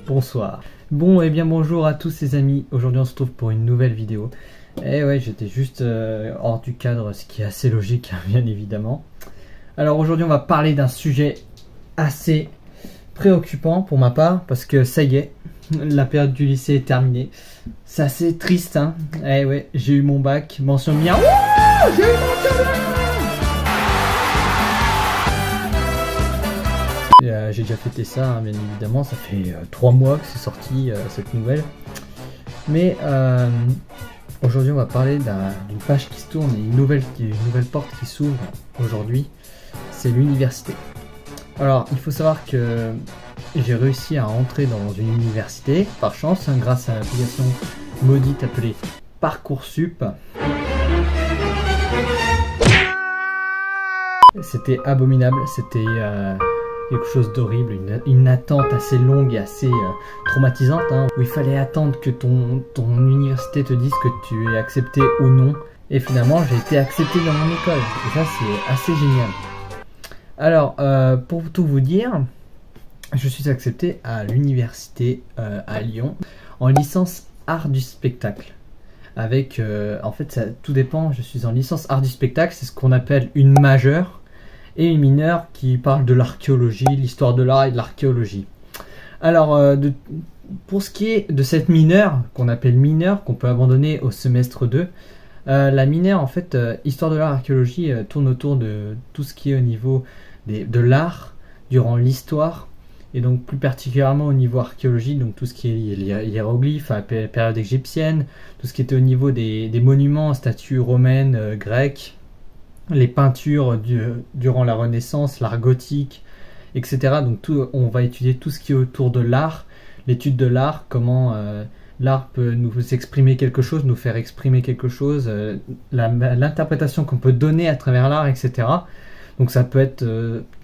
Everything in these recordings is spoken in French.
Bonsoir. Bon et bien bonjour à tous les amis, aujourd'hui on se retrouve pour une nouvelle vidéo. Et ouais, j'étais juste hors du cadre, ce qui est assez logique bien évidemment. Alors aujourd'hui on va parler d'un sujet assez préoccupant pour ma part, parce que ça y est, la période du lycée est terminée. C'est assez triste hein. Eh ouais, j'ai eu mon bac, mention bien. J'ai eu mention bien. J'ai déjà fêté ça, hein, bien évidemment, ça fait 3 mois que c'est sorti cette nouvelle. Mais aujourd'hui on va parler d'une page qui se tourne et une nouvelle porte qui s'ouvre aujourd'hui, c'est l'université. Alors il faut savoir que j'ai réussi à entrer dans une université, par chance, hein, grâce à l'application maudite appelée Parcoursup. C'était abominable, c'était quelque chose d'horrible, une attente assez longue et assez traumatisante, hein, où il fallait attendre que ton université te dise que tu es accepté ou non. Et finalement, j'ai été accepté dans mon école. Et ça, c'est assez génial. Alors, pour tout vous dire, je suis accepté à l'université à Lyon, en licence art du spectacle. Avec, en fait, ça, tout dépend, je suis en licence art du spectacle, c'est ce qu'on appelle une majeure. Et une mineure qui parle de l'archéologie, l'histoire de l'art et de l'archéologie. Alors, pour ce qui est de cette mineure, qu'on appelle mineure, qu'on peut abandonner au semestre 2, la mineure, en fait, histoire de l'art et archéologie, tourne autour de tout ce qui est au niveau de l'art, durant l'histoire, et donc plus particulièrement au niveau archéologie, donc tout ce qui est hiéroglyphes, à la période égyptienne, tout ce qui était au niveau des monuments, statues romaines, grecques, les peintures durant la Renaissance, l'art gothique, etc. Donc on va étudier tout ce qui est autour de l'art, l'étude de l'art, comment l'art peut nous exprimer quelque chose, nous faire exprimer quelque chose, l'interprétation qu'on peut donner à travers l'art, etc. Donc ça peut être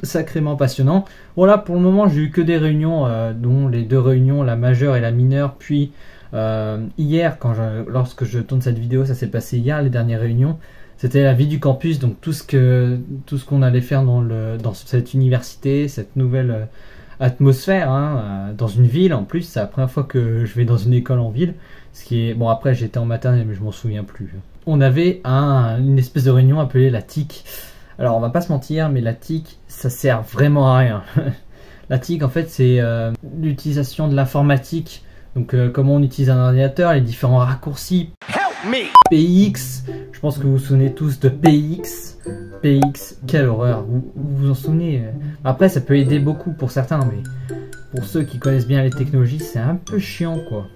sacrément passionnant. Voilà, pour le moment j'ai eu que des réunions, dont les 2 réunions, la majeure et la mineure, puis hier, lorsque je tourne cette vidéo, ça s'est passé hier, les dernières réunions. C'était la vie du campus, donc tout ce qu'on allait faire dans cette université, cette nouvelle atmosphère, hein, dans une ville en plus. C'est la première fois que je vais dans une école en ville. Ce qui est bon, après j'étais en maternelle mais je m'en souviens plus. On avait une espèce de réunion appelée la TIC. Alors on va pas se mentir, mais la TIC ça sert vraiment à rien. La TIC en fait c'est l'utilisation de l'informatique. Donc comment on utilise un ordinateur, les différents raccourcis. PX, je pense que vous vous souvenez tous de PX. PX, quelle horreur, vous vous en souvenez? Après ça peut aider beaucoup pour certains, mais pour ceux qui connaissent bien les technologies c'est un peu chiant quoi.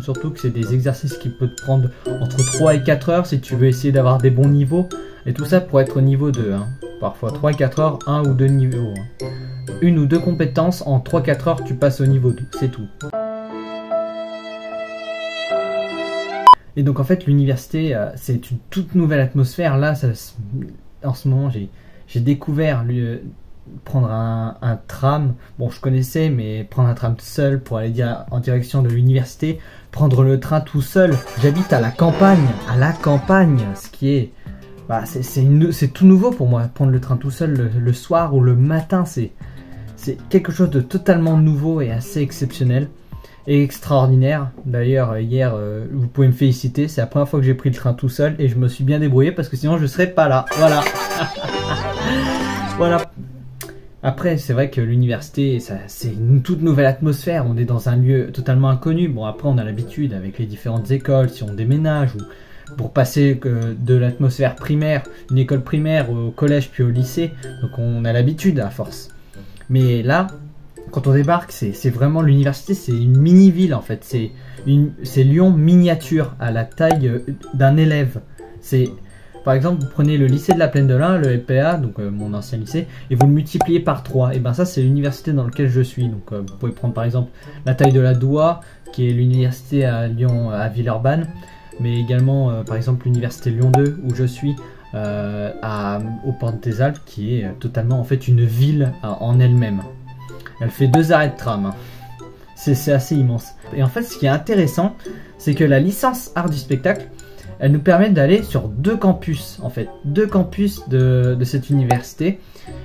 Surtout que c'est des exercices qui peuvent te prendre entre 3 et 4 heures si tu veux essayer d'avoir des bons niveaux. Et tout ça pour être au niveau 2, hein. Parfois 3 et 4 heures, 1 ou 2 niveaux, hein. 1 ou 2 compétences, en 3-4 heures tu passes au niveau 2, c'est tout. Et donc en fait l'université c'est une toute nouvelle atmosphère. Là en ce moment j'ai découvert prendre un tram. Bon je connaissais, mais prendre un tram seul pour aller en direction de l'université, prendre le train tout seul. J'habite à la campagne, ce qui est c'est tout nouveau pour moi. Prendre le train tout seul le soir ou le matin, c'est quelque chose de totalement nouveau et assez exceptionnel. Et extraordinaire. D'ailleurs hier vous pouvez me féliciter, c'est la première fois que j'ai pris le train tout seul et je me suis bien débrouillé parce que sinon je serais pas là. Voilà. Voilà. Après c'est vrai que l'université c'est une toute nouvelle atmosphère, on est dans un lieu totalement inconnu. Bon après on a l'habitude avec les différentes écoles, si on déménage ou pour passer de l'atmosphère primaire, une école primaire au collège puis au lycée, donc on a l'habitude à force. Mais là quand on débarque, c'est vraiment l'université, c'est une mini-ville en fait, c'est Lyon miniature à la taille d'un élève. Par exemple, vous prenez le lycée de la Plaine de l'Ain, le LPA, donc mon ancien lycée, et vous le multipliez par 3. Et ben ça c'est l'université dans laquelle je suis. Donc vous pouvez prendre par exemple la taille de la Doua, qui est l'université à Lyon, à Villeurbanne, mais également par exemple l'université Lyon 2 où je suis, aux Portes des Alpes, qui est totalement en fait une ville en elle-même. Elle fait 2 arrêts de tram. C'est assez immense. Et en fait, ce qui est intéressant, c'est que la licence art du spectacle, elle nous permet d'aller sur 2 campus, en fait, 2 campus de cette université.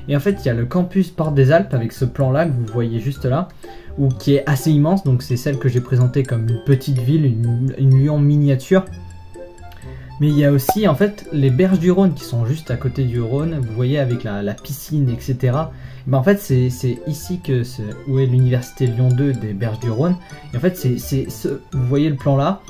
Et en fait, il y a le campus Porte des Alpes avec ce plan-là que vous voyez juste là, qui est assez immense. Donc c'est celle que j'ai présentée comme une petite ville, une Lyon miniature. Mais il y a aussi en fait les berges du Rhône qui sont juste à côté du Rhône. Vous voyez avec la piscine, etc. Ben en fait, c'est ici où est l'université Lyon 2 des berges du Rhône. Et en fait, vous voyez le plan là.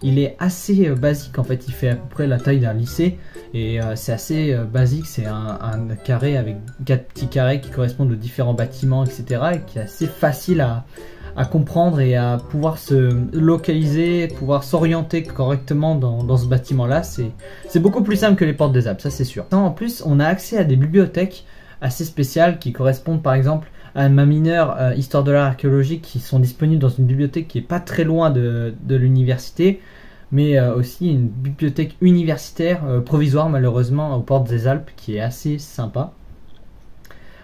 Il est assez basique en fait. Il fait à peu près la taille d'un lycée. Et c'est assez basique. C'est un carré avec 4 petits carrés qui correspondent aux différents bâtiments, etc. Et qui est assez facile à comprendre et à pouvoir se localiser, pouvoir s'orienter correctement dans ce bâtiment-là. C'est beaucoup plus simple que les Portes des Alpes, ça c'est sûr. En plus, on a accès à des bibliothèques assez spéciales qui correspondent par exemple à ma mineure Histoire de l'art archéologique qui sont disponibles dans une bibliothèque qui est pas très loin de l'université, mais aussi une bibliothèque universitaire provisoire malheureusement aux Portes des Alpes qui est assez sympa.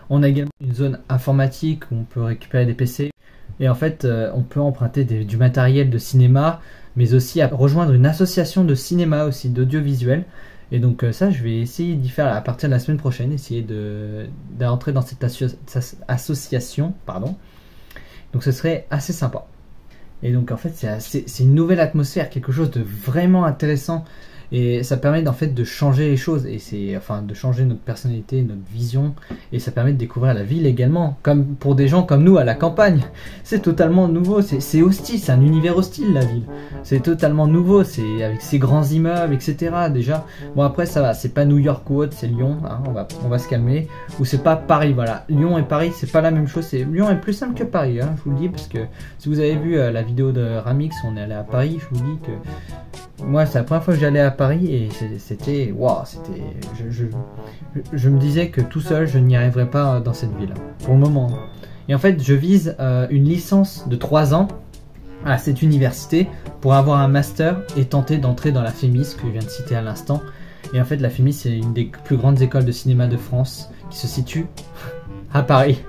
On a également une zone informatique où on peut récupérer des PC. Et en fait, on peut emprunter du matériel de cinéma, mais aussi à rejoindre une association de cinéma aussi, d'audiovisuel. Et donc ça, je vais essayer d'y faire à partir de la semaine prochaine, essayer d'entrer dans cette association, pardon. Donc ce serait assez sympa. Et donc en fait, c'est une nouvelle atmosphère, quelque chose de vraiment intéressant. Et ça permet en fait de changer les choses, et de changer notre personnalité, notre vision, et ça permet de découvrir la ville également, comme pour des gens comme nous à la campagne. C'est totalement nouveau, c'est hostile, c'est un univers hostile la ville. C'est totalement nouveau, c'est avec ses grands immeubles, etc. Déjà, bon après ça va, c'est pas New York ou autre, c'est Lyon, hein, on va se calmer. Ou c'est pas Paris, voilà. Lyon et Paris, c'est pas la même chose. Lyon est plus simple que Paris, hein, je vous le dis, parce que si vous avez vu la vidéo de Ramix, on est allé à Paris, je vous dis que moi c'est la première fois que j'allais à Paris et c'était waouh, je me disais que tout seul je n'y arriverais pas dans cette ville pour le moment. Et en fait je vise une licence de 3 ans à cette université pour avoir un master et tenter d'entrer dans la FEMIS que je viens de citer à l'instant. Et en fait la FEMIS c'est une des plus grandes écoles de cinéma de France qui se situe à Paris.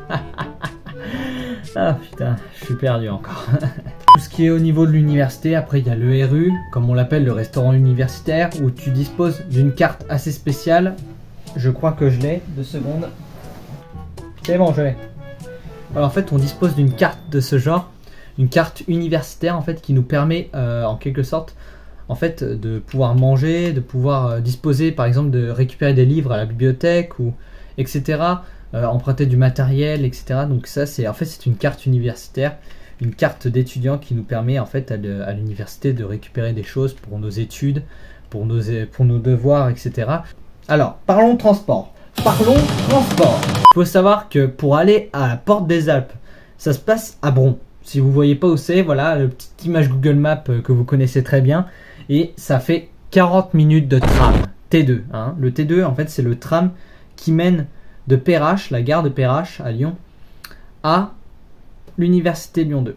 Ah putain, je suis perdu encore. Tout ce qui est au niveau de l'université, après il y a le RU, comme on l'appelle le restaurant universitaire, où tu disposes d'une carte assez spéciale. Je crois que je l'ai, 2 secondes. C'est bon, je l'ai. Alors en fait on dispose d'une carte de ce genre, une carte universitaire en fait qui nous permet en quelque sorte en fait de pouvoir manger, de pouvoir disposer par exemple de récupérer des livres à la bibliothèque ou etc. Emprunter du matériel, etc. Donc ça c'est en fait c'est une carte universitaire, une carte d'étudiant qui nous permet en fait à l'université de récupérer des choses pour nos études, pour nos devoirs, etc. Alors parlons transport. Il faut savoir que pour aller à la Porte des Alpes, ça se passe à Bron. Si vous voyez pas où c'est, voilà, la petite image Google Maps que vous connaissez très bien. Et ça fait 40 minutes de tram, T2. Hein. Le T2, en fait, c'est le tram qui mène de Perrache, la gare de Perrache à Lyon, à l'université Lyon 2.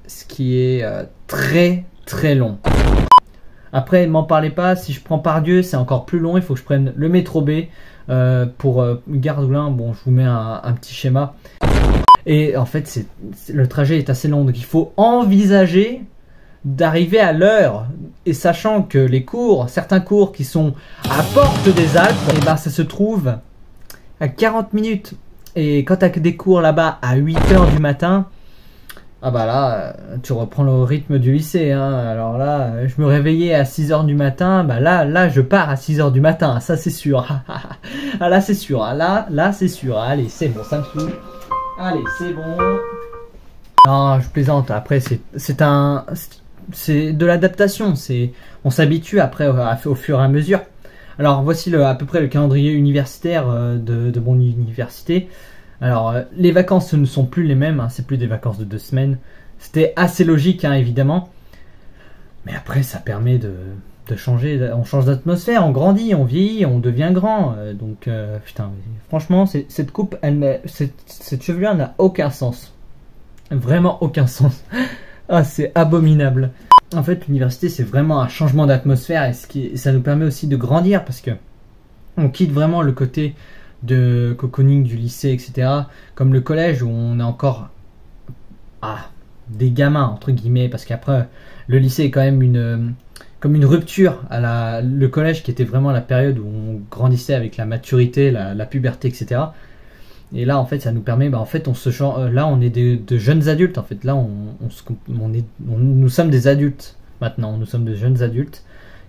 Ce qui est très très long. Après, m'en parlez pas, si je prends Pardieu, c'est encore plus long. Il faut que je prenne le métro B pour Gare d'Oulin. Bon, je vous mets un petit schéma. Et en fait, le trajet est assez long. Donc, il faut envisager d'arriver à l'heure. Et sachant que les cours, certains cours qui sont à Porte des Alpes, et ben, ça se trouve à 40 minutes. Et quand tu as des cours là-bas à 8 h du matin, ah bah là, tu reprends le rythme du lycée. Hein. Alors là, je me réveillais à 6 h du matin. Bah là, je pars à 6 h du matin. Ça, c'est sûr. Ah là, c'est sûr. Là, c'est sûr. Allez, c'est bon, ça me saoule. Allez, c'est bon. Non, je plaisante. Après, c'est de l'adaptation. On s'habitue après au fur et à mesure. Alors, voici à peu près le calendrier universitaire de mon université. Alors, les vacances ne sont plus les mêmes, hein, c'est plus des vacances de 2 semaines. C'était assez logique, hein, évidemment. Mais après, ça permet de changer, on change d'atmosphère, on grandit, on vieillit, on devient grand. Donc, putain, franchement, cette coupe, cette chevelure n'a aucun sens. Vraiment aucun sens. Ah, c'est abominable. En fait, l'université, c'est vraiment un changement d'atmosphère et ça nous permet aussi de grandir parce que on quitte vraiment le côté de cocooning du lycée, etc. Comme le collège où on est encore des gamins, entre guillemets, parce qu'après, le lycée est quand même comme une rupture à le collège qui était vraiment la période où on grandissait avec la maturité, la puberté, etc. Et là, en fait, ça nous permet, en fait, là, on est de jeunes adultes, en fait. Là, nous sommes des adultes maintenant. Nous sommes de jeunes adultes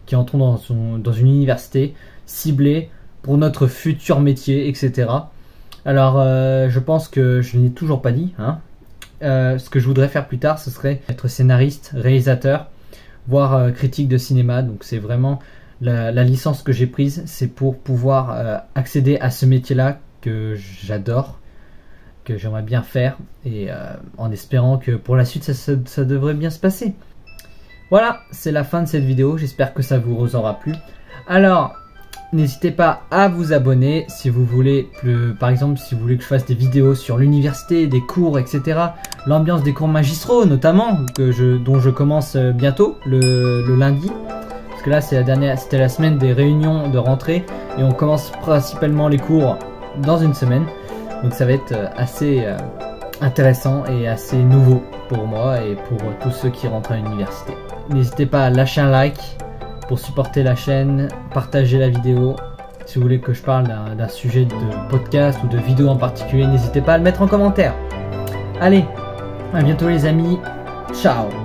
qui entrons dans une université ciblée pour notre futur métier, etc. Alors, je pense que je ne l'ai toujours pas dit, hein. Ce que je voudrais faire plus tard, ce serait être scénariste, réalisateur, voire critique de cinéma. Donc, c'est vraiment la licence que j'ai prise, c'est pour pouvoir accéder à ce métier-là que j'adore, que j'aimerais bien faire, et en espérant que pour la suite ça devrait bien se passer. Voilà, c'est la fin de cette vidéo, j'espère que ça vous aura plu. Alors, n'hésitez pas à vous abonner si vous voulez, par exemple si vous voulez que je fasse des vidéos sur l'université, des cours, etc. L'ambiance des cours magistraux notamment, dont je commence bientôt, le lundi. Parce que là c'était la semaine des réunions de rentrée, et on commence principalement les cours dans une semaine, donc ça va être assez intéressant et assez nouveau pour moi et pour tous ceux qui rentrent à l'université. N'hésitez pas à lâcher un like pour supporter la chaîne, partager la vidéo. Si vous voulez que je parle d'un sujet de podcast ou de vidéo en particulier, n'hésitez pas à le mettre en commentaire. Allez, à bientôt les amis, ciao.